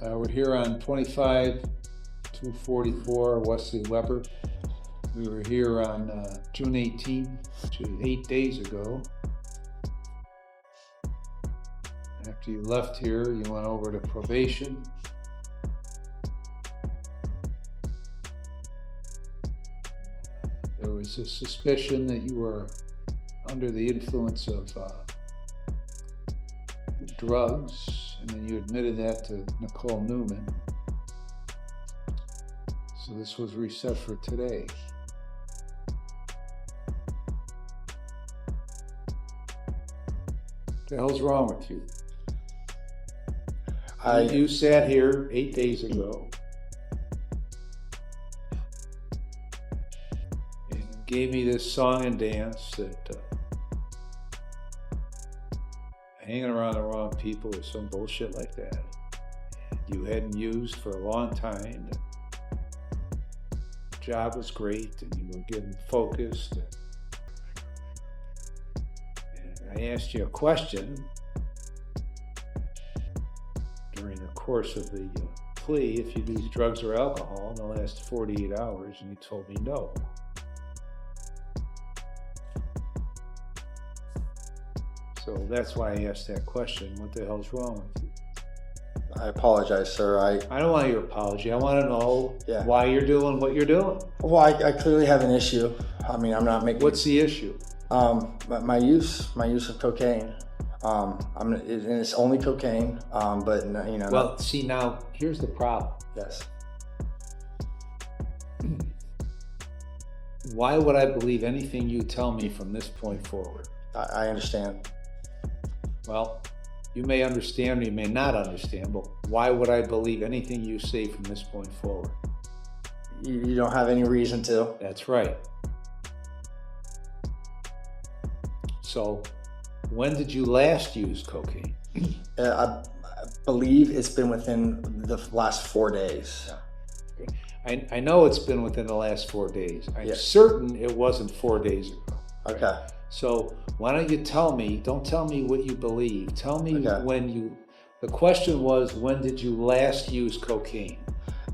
We're here on 25-244 Wesley Weber. We were here on June 18th, which is 8 days ago. After you left here, you went over to probation. There was a suspicion that you were under the influence of drugs, and then you admitted that to Nicole Newman. So this was reset for today. What the hell's wrong with you? You sat here 8 days ago and gave me this song and dance that hanging around the wrong people or some bullshit like that you hadn't used for a long time. The job was great and you were getting focused. And I asked you a question during the course of the plea if you'd used drugs or alcohol in the last 48 hours, and you told me no. So that's why I asked that question. What the hell's wrong with you? I apologize, sir. I don't want your apology. I want to know why you're doing what you're doing. Well, I clearly have an issue. I mean, I'm not making... What's the issue? My use of cocaine. And it's only cocaine, but you know. Well, see, now here's the problem. Yes. Why would I believe anything you tell me from this point forward? I understand. Well, you may understand or you may not understand, but why would I believe anything you say from this point forward? You don't have any reason to. That's right. So, when did you last use cocaine? I believe it's been within the last 4 days. I know it's been within the last 4 days. I'm certain it wasn't 4 days ago. Okay. Right? So why don't you tell me, don't tell me what you believe. Tell me when the question was, when did you last use cocaine?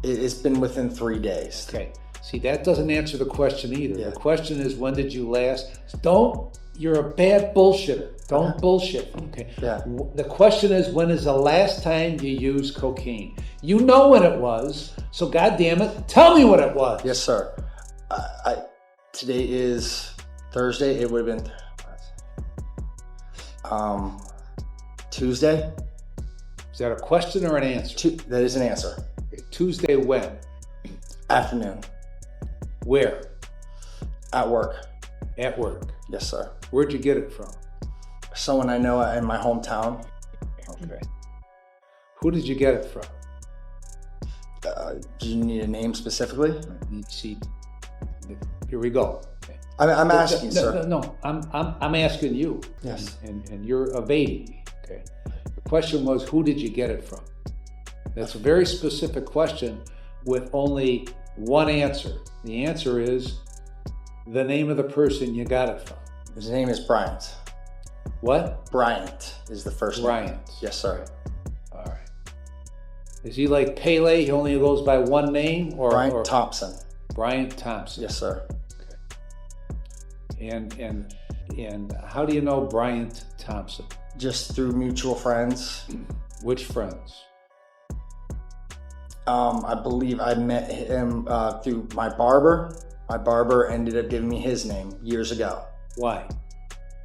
It's been within 3 days. Okay. See, that doesn't answer the question either. Yeah. The question is, when did you last? You're a bad bullshitter. Don't bullshit. Okay. Yeah. The question is, when is the last time you used cocaine? You know when it was, so goddamn it, tell me what it was. Yes, sir. Today is Thursday. It would have been Tuesday. Is that a question or an answer? That is an answer. Okay. Tuesday when? Afternoon. Where? At work. At work. Yes, sir. Where'd you get it from? Someone I know in my hometown. Okay. Who did you get it from? Do you need a name specifically? See, here we go. Okay. I'm asking, sir. No, I'm asking you. Yes. And you're evading me. Okay. The question was, who did you get it from? That's a very specific question with only one answer. The answer is the name of the person you got it from. His name is Bryant. What? Bryant is the first name. Bryant. Yes, sir. All right. Is he like Pele? He only goes by one name? Bryant Thompson. Bryant Thompson. Yes, sir. Okay. And how do you know Bryant Thompson? Just through mutual friends. Which friends? I believe I met him through my barber. My barber ended up giving me his name years ago. Why?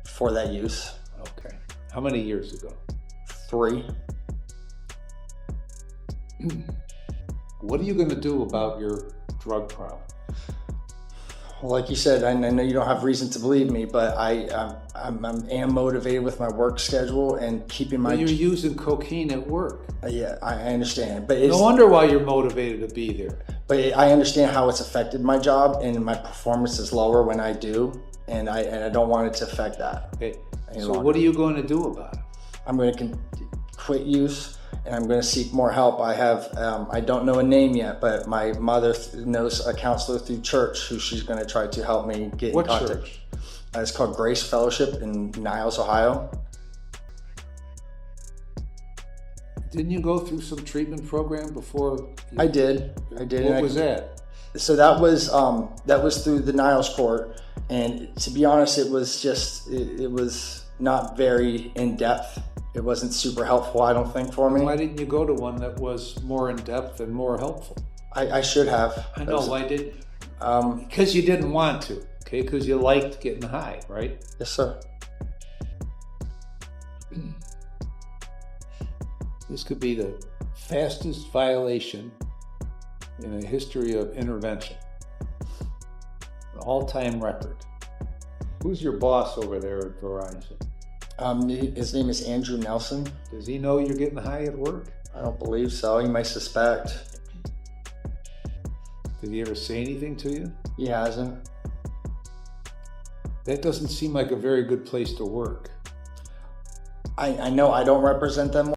For that use. Okay. How many years ago? 3. What are you going to do about your drug problem? Well, like you said, I know you don't have reason to believe me, but I am motivated with my work schedule and keeping my... Well, you're using cocaine at work. Yeah, I understand. But no wonder why you're motivated to be there. But I understand how it's affected my job, and my performance is lower when I do, and I don't want it to affect that. Okay. So what are you going to do about it? I'm going to quit use, and I'm going to seek more help. I have, I don't know a name yet, but my mother knows a counselor through church who she's going to try to help me get in contact. What church? It's called Grace Fellowship in Niles, Ohio. Didn't you go through some treatment program before? I did. What was that? So that was through the Niles Court, and to be honest, it was not very in depth. It wasn't super helpful, I don't think, for me. Why didn't you go to one that was more in depth and more helpful? I should have. I know. Why didn't? Because you didn't want to. Okay, because you liked getting high, right? Yes, sir. This could be the fastest violation in a history of intervention. An all-time record. Who's your boss over there at Verizon? His name is Andrew Nelson. Does he know you're getting high at work? I don't believe so. He might suspect. Did he ever say anything to you? He hasn't. That doesn't seem like a very good place to work. I know I don't represent them